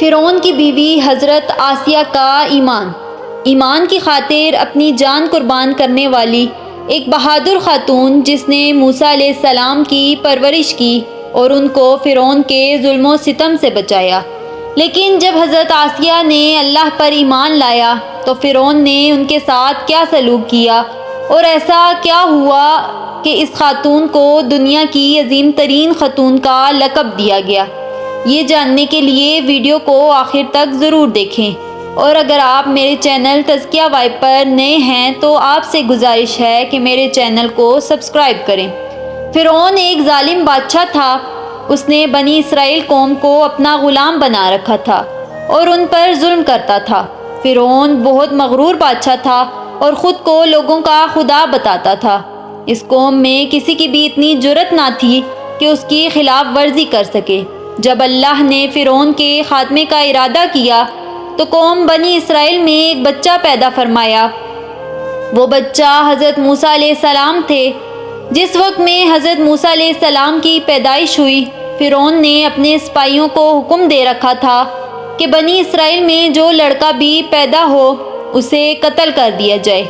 فرعون کی بیوی حضرت آسیہ کا ایمان کی خاطر اپنی جان قربان کرنے والی ایک بہادر خاتون، جس نے موسیٰ علیہ السلام کی پرورش کی اور ان کو فرعون کے ظلم و ستم سے بچایا۔ لیکن جب حضرت آسیہ نے اللہ پر ایمان لایا تو فرعون نے ان کے ساتھ کیا سلوک کیا اور ایسا کیا ہوا کہ اس خاتون کو دنیا کی عظیم ترین خاتون کا لقب دیا گیا؟ یہ جاننے کے لیے ویڈیو کو آخر تک ضرور دیکھیں، اور اگر آپ میرے چینل تزکیہ وائب پر نئے ہیں تو آپ سے گزارش ہے کہ میرے چینل کو سبسکرائب کریں۔ فرعون ایک ظالم بادشاہ تھا۔ اس نے بنی اسرائیل قوم کو اپنا غلام بنا رکھا تھا اور ان پر ظلم کرتا تھا۔ فرعون بہت مغرور بادشاہ تھا اور خود کو لوگوں کا خدا بتاتا تھا۔ اس قوم میں کسی کی بھی اتنی جرأت نہ تھی کہ اس کی خلاف ورزی کر سکے۔ جب اللہ نے فرعون کے خاتمے کا ارادہ کیا تو قوم بنی اسرائیل میں ایک بچہ پیدا فرمایا۔ وہ بچہ حضرت موسیٰ علیہ السلام تھے۔ جس وقت میں حضرت موسیٰ علیہ السلام کی پیدائش ہوئی، فرعون نے اپنے سپاہیوں کو حکم دے رکھا تھا کہ بنی اسرائیل میں جو لڑکا بھی پیدا ہو اسے قتل کر دیا جائے۔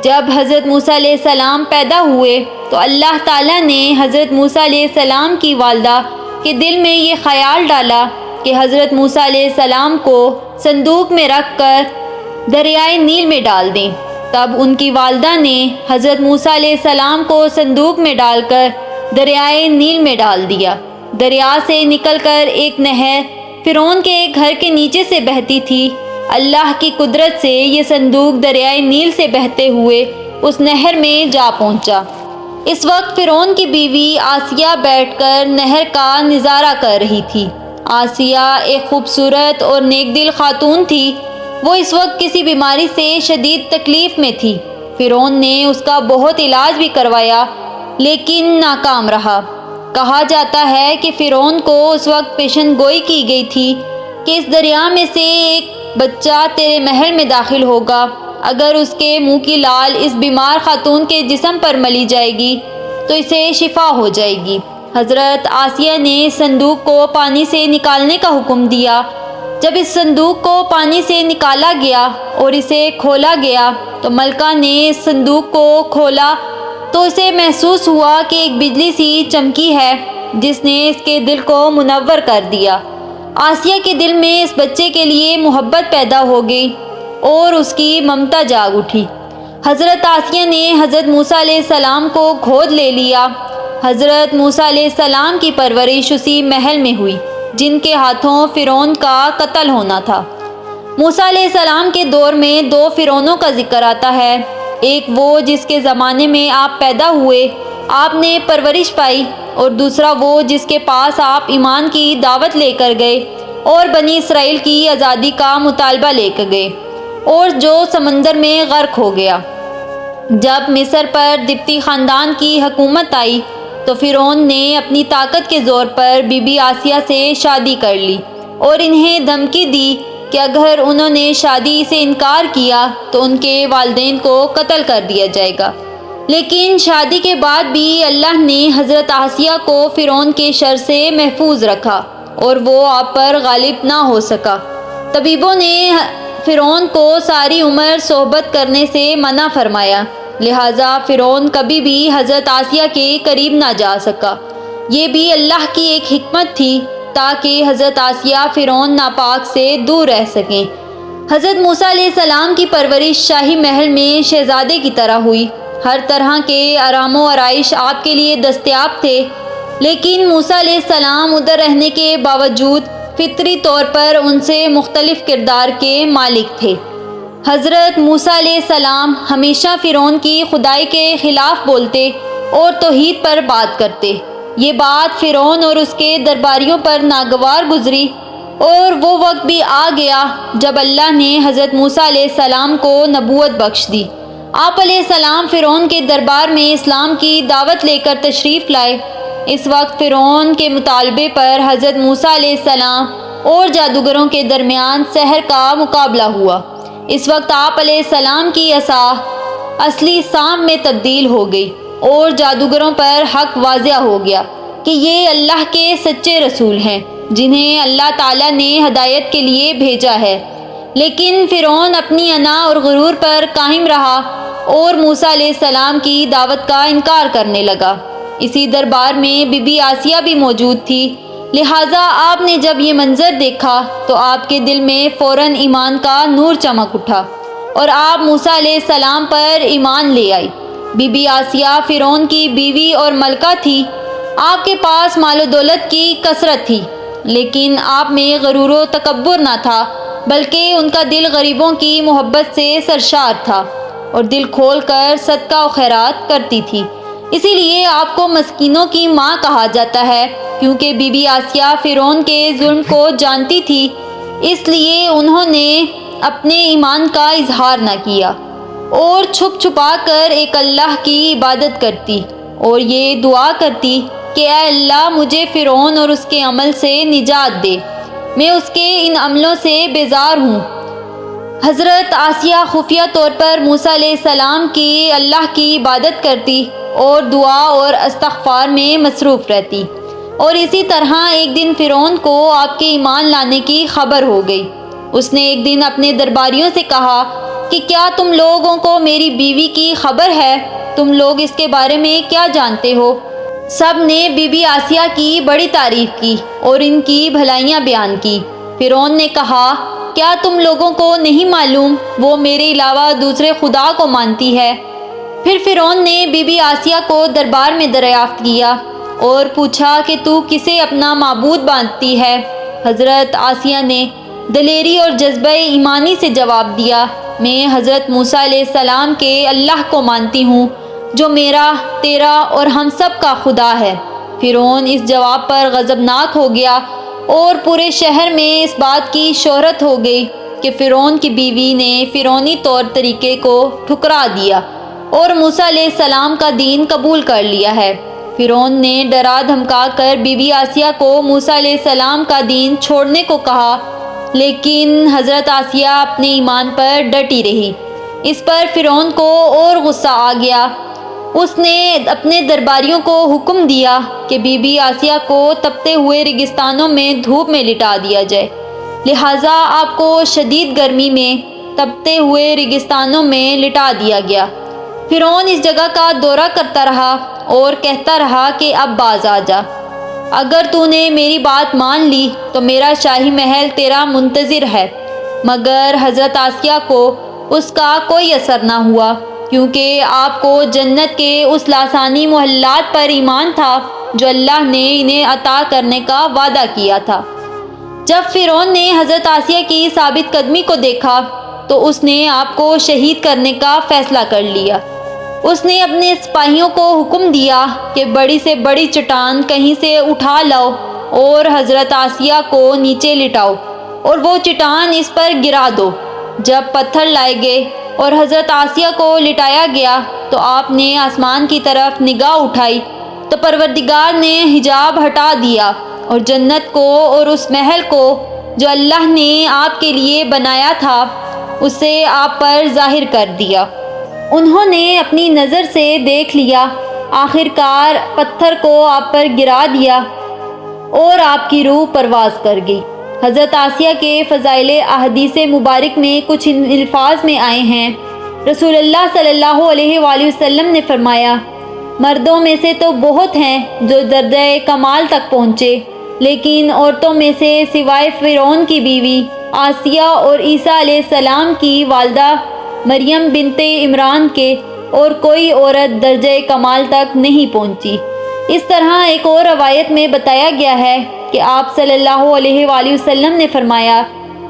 جب حضرت موسیٰ علیہ السلام پیدا ہوئے تو اللہ تعالیٰ نے حضرت موسیٰ علیہ السلام کی والدہ کے دل میں یہ خیال ڈالا کہ حضرت موسیٰ علیہ السلام کو صندوق میں رکھ کر دریائے نیل میں ڈال دیں۔ تب ان کی والدہ نے حضرت موسیٰ علیہ السلام کو صندوق میں ڈال کر دریائے نیل میں ڈال دیا۔ دریا سے نکل کر ایک نہر فرعون کے گھر کے نیچے سے بہتی تھی۔ اللہ کی قدرت سے یہ صندوق دریائے نیل سے بہتے ہوئے اس نہر میں جا پہنچا۔ اس وقت فرعون کی بیوی آسیہ بیٹھ کر نہر کا نظارہ کر رہی تھی۔ آسیہ ایک خوبصورت اور نیک دل خاتون تھی۔ وہ اس وقت کسی بیماری سے شدید تکلیف میں تھی۔ فرعون نے اس کا بہت علاج بھی کروایا لیکن ناکام رہا۔ کہا جاتا ہے کہ فرعون کو اس وقت پیشن گوئی کی گئی تھی کہ اس دریا میں سے ایک بچہ تیرے محل میں داخل ہوگا۔ اگر اس کے منہ کی لال اس بیمار خاتون کے جسم پر ملی جائے گی تو اسے شفا ہو جائے گی۔ حضرت آسیہ نے صندوق کو پانی سے نکالنے کا حکم دیا۔ جب اس صندوق کو پانی سے نکالا گیا اور اسے کھولا گیا تو ملکہ نے اس صندوق کو کھولا تو اسے محسوس ہوا کہ ایک بجلی سی چمکی ہے جس نے اس کے دل کو منور کر دیا۔ آسیہ کے دل میں اس بچے کے لیے محبت پیدا ہو گئی اور اس کی ممتا جاگ اٹھی۔ حضرت آسیہ نے حضرت موسیٰ علیہ السلام کو گود لے لیا۔ حضرت موسیٰ علیہ السلام کی پرورش اسی محل میں ہوئی جن کے ہاتھوں فرعون کا قتل ہونا تھا۔ موسیٰ علیہ السلام کے دور میں دو فرعونوں کا ذکر آتا ہے۔ ایک وہ جس کے زمانے میں آپ پیدا ہوئے، آپ نے پرورش پائی، اور دوسرا وہ جس کے پاس آپ ایمان کی دعوت لے کر گئے اور بنی اسرائیل کی آزادی کا مطالبہ لے کر گئے، اور جو سمندر میں غرق ہو گیا۔ جب مصر پر قبطی خاندان کی حکومت آئی تو فرعون نے اپنی طاقت کے زور پر بی بی آسیہ سے شادی کر لی اور انہیں دھمکی دی کہ اگر انہوں نے شادی سے انکار کیا تو ان کے والدین کو قتل کر دیا جائے گا۔ لیکن شادی کے بعد بھی اللہ نے حضرت آسیہ کو فرعون کے شر سے محفوظ رکھا اور وہ آپ پر غالب نہ ہو سکا۔ طبیبوں نے فرعون کو ساری عمر صحبت کرنے سے منع فرمایا، لہٰذا فرعون کبھی بھی حضرت آسیہ کے قریب نہ جا سکا۔ یہ بھی اللہ کی ایک حکمت تھی تاکہ حضرت آسیہ فرعون ناپاک سے دور رہ سکیں۔ حضرت موسیٰ علیہ السلام کی پرورش شاہی محل میں شہزادے کی طرح ہوئی۔ ہر طرح کے آرام و آرائش آپ کے لیے دستیاب تھے، لیکن موسیٰ علیہ السلام ادھر رہنے کے باوجود فطری طور پر ان سے مختلف کردار کے مالک تھے۔ حضرت موسیٰ علیہ السلام ہمیشہ فرعون کی خدائی کے خلاف بولتے اور توحید پر بات کرتے۔ یہ بات فرعون اور اس کے درباریوں پر ناگوار گزری اور وہ وقت بھی آ گیا جب اللہ نے حضرت موسیٰ علیہ السلام کو نبوت بخش دی۔ آپ علیہ السلام فرعون کے دربار میں اسلام کی دعوت لے کر تشریف لائے۔ اس وقت فرعون کے مطالبے پر حضرت موسیٰ علیہ السلام اور جادوگروں کے درمیان سحر کا مقابلہ ہوا۔ اس وقت آپ علیہ السلام کی عصا اصلی سانپ میں تبدیل ہو گئی اور جادوگروں پر حق واضح ہو گیا کہ یہ اللہ کے سچے رسول ہیں۔ جنہیں اللہ تعالیٰ نے ہدایت کے لیے بھیجا ہے۔ لیکن فرعون اپنی انا اور غرور پر قائم رہا اور موسیٰ علیہ السلام کی دعوت کا انکار کرنے لگا۔ اسی دربار میں بی بی آسیہ بھی موجود تھی، لہٰذا آپ نے جب یہ منظر دیکھا تو آپ کے دل میں فوراً ایمان کا نور چمک اٹھا اور آپ موسیٰ علیہ السلام پر ایمان لے آئی۔ بی بی آسیہ فرعون کی بیوی اور ملکہ تھی۔ آپ کے پاس مال و دولت کی کثرت تھی، لیکن آپ میں غرور و تکبر نہ تھا، بلکہ ان کا دل غریبوں کی محبت سے سرشار تھا اور دل کھول کر صدقہ و خیرات کرتی تھی۔ اسی لیے آپ کو مسکینوں کی ماں کہا جاتا ہے، کیونکہ بی بی آسیہ فرعون کے ظلم کو جانتی تھی، اس لیے انہوں نے اپنے ایمان کا اظہار نہ کیا اور چھپ چھپا کر ایک اللہ کی عبادت کرتی اور یہ دعا کرتی کہ اے اللہ مجھے فرعون اور اس کے عمل سے نجات دے، میں اس کے ان عملوں سے بیزار ہوں۔ حضرت آسیہ خفیہ طور پر موسیٰ علیہ السلام کی اللہ کی عبادت کرتی اور دعا اور استغفار میں مصروف رہتی، اور اسی طرح ایک دن فرعون کو آپ کے ایمان لانے کی خبر ہو گئی۔ اس نے ایک دن اپنے درباریوں سے کہا کہ کیا تم لوگوں کو میری بیوی کی خبر ہے؟ تم لوگ اس کے بارے میں کیا جانتے ہو؟ سب نے بی بی آسیہ کی بڑی تعریف کی اور ان کی بھلائیاں بیان کی۔ فرعون نے کہا، کیا تم لوگوں کو نہیں معلوم وہ میرے علاوہ دوسرے خدا کو مانتی ہے؟ پھر فرعون نے بی بی آسیہ کو دربار میں دریافت کیا اور پوچھا کہ تو کسے اپنا معبود مانتی ہے؟ حضرت آسیہ نے دلیری اور جذبہ ایمانی سے جواب دیا، میں حضرت موسیٰ علیہ السلام کے اللہ کو مانتی ہوں جو میرا، تیرا اور ہم سب کا خدا ہے۔ فرعون اس جواب پر غضبناک ہو گیا اور پورے شہر میں اس بات کی شہرت ہو گئی کہ فرعون کی بیوی نے فرعونی طور طریقے کو ٹھکرا دیا اور موسیٰ علیہ السلام کا دین قبول کر لیا ہے۔ فرعون نے ڈرا دھمکا کر بی بی آسیہ کو موسیٰ علیہ السلام کا دین چھوڑنے کو کہا، لیکن حضرت آسیہ اپنے ایمان پر ڈٹی رہی۔ اس پر فرعون کو اور غصہ آ گیا۔ اس نے اپنے درباریوں کو حکم دیا کہ بی بی آسیہ کو تپتے ہوئے ریگستانوں میں دھوپ میں لٹا دیا جائے، لہٰذا آپ کو شدید گرمی میں تپتے ہوئے ریگستانوں میں لٹا دیا گیا۔ فرعون اس جگہ کا دورہ کرتا رہا اور کہتا رہا کہ اب باز آ جا، اگر تو نے میری بات مان لی تو میرا شاہی محل تیرا منتظر ہے۔ مگر حضرت آسیہ کو اس کا کوئی اثر نہ ہوا، کیونکہ آپ کو جنت کے اس لاسانی محلات پر ایمان تھا جو اللہ نے انہیں عطا کرنے کا وعدہ کیا تھا۔ جب فرعون نے حضرت آسیہ کی ثابت قدمی کو دیکھا تو اس نے آپ کو شہید کرنے کا فیصلہ کر لیا۔ اس نے اپنے سپاہیوں کو حکم دیا کہ بڑی سے بڑی چٹان کہیں سے اٹھا لاؤ اور حضرت آسیہ کو نیچے لٹاؤ اور وہ چٹان اس پر گرا دو۔ جب پتھر لائے گئے اور حضرت آسیہ کو لٹایا گیا تو آپ نے آسمان کی طرف نگاہ اٹھائی تو پروردگار نے حجاب ہٹا دیا اور جنت کو اور اس محل کو جو اللہ نے آپ کے لیے بنایا تھا اسے آپ پر ظاہر کر دیا۔ انہوں نے اپنی نظر سے دیکھ لیا، آخر کار پتھر کو آپ پر گرا دیا اور آپ کی روح پرواز کر گئی۔ حضرت آسیہ کے فضائل احادیث مبارک میں کچھ الفاظ میں آئے ہیں۔ رسول اللہ صلی اللہ علیہ وآلہ وسلم نے فرمایا، مردوں میں سے تو بہت ہیں جو درجہ کمال تک پہنچے، لیکن عورتوں میں سے سوائے فرعون کی بیوی آسیہ اور عیسیٰ علیہ السلام کی والدہ مریم بنت عمران کے اور کوئی عورت درجہ کمال تک نہیں پہنچی۔ اس طرح ایک اور روایت میں بتایا گیا ہے کہ آپ صلی اللہ علیہ وآلہ وسلم نے فرمایا،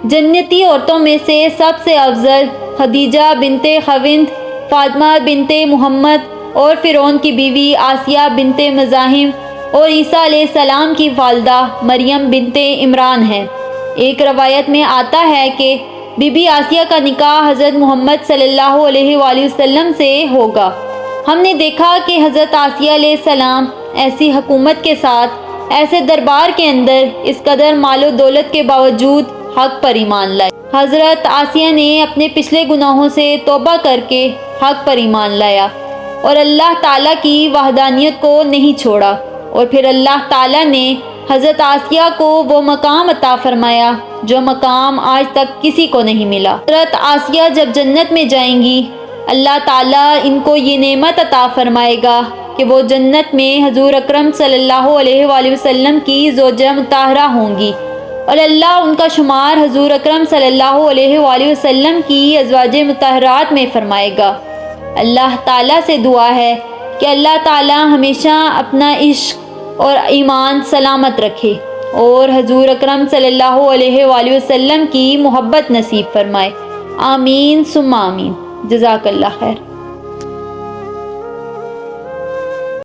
جنتی عورتوں میں سے سب سے افضل خدیجہ بنت خویند، فاطمہ بنت محمد اور فرعون کی بیوی آسیہ بنت مزاحم اور عیسیٰ علیہ السلام کی والدہ مریم بنت عمران ہیں۔ ایک روایت میں آتا ہے کہ بی بی آسیہ کا نکاح حضرت محمد صلی اللہ علیہ وآلہ وسلم سے ہوگا۔ ہم نے دیکھا کہ حضرت آسیہ علیہ السلام ایسی حکومت کے ساتھ ایسے دربار کے اندر اس قدر مال و دولت کے باوجود حق پر ایمان لائے۔ حضرت آسیہ نے اپنے پچھلے گناہوں سے توبہ کر کے حق پر ایمان لایا اور اللہ تعالیٰ کی وحدانیت کو نہیں چھوڑا، اور پھر اللہ تعالیٰ نے حضرت آسیہ کو وہ مقام عطا فرمایا جو مقام آج تک کسی کو نہیں ملا۔ حضرت آسیہ جب جنت میں جائیں گی، اللہ تعالیٰ ان کو یہ نعمت عطا فرمائے گا کہ وہ جنت میں حضور اکرم صلی اللہ علیہ وآلہ وسلم کی زوجہ مطہرہ ہوں گی، اور اللہ ان کا شمار حضور اکرم صلی اللہ علیہ وآلہ وسلم کی ازواج مطہرات میں فرمائے گا۔ اللہ تعالیٰ سے دعا ہے کہ اللہ تعالیٰ ہمیشہ اپنا عشق اور ایمان سلامت رکھے اور حضور اکرم صلی اللہ علیہ وآلہ وسلم کی محبت نصیب فرمائے۔ آمین ثم آمین۔ جزاک اللہ خیر۔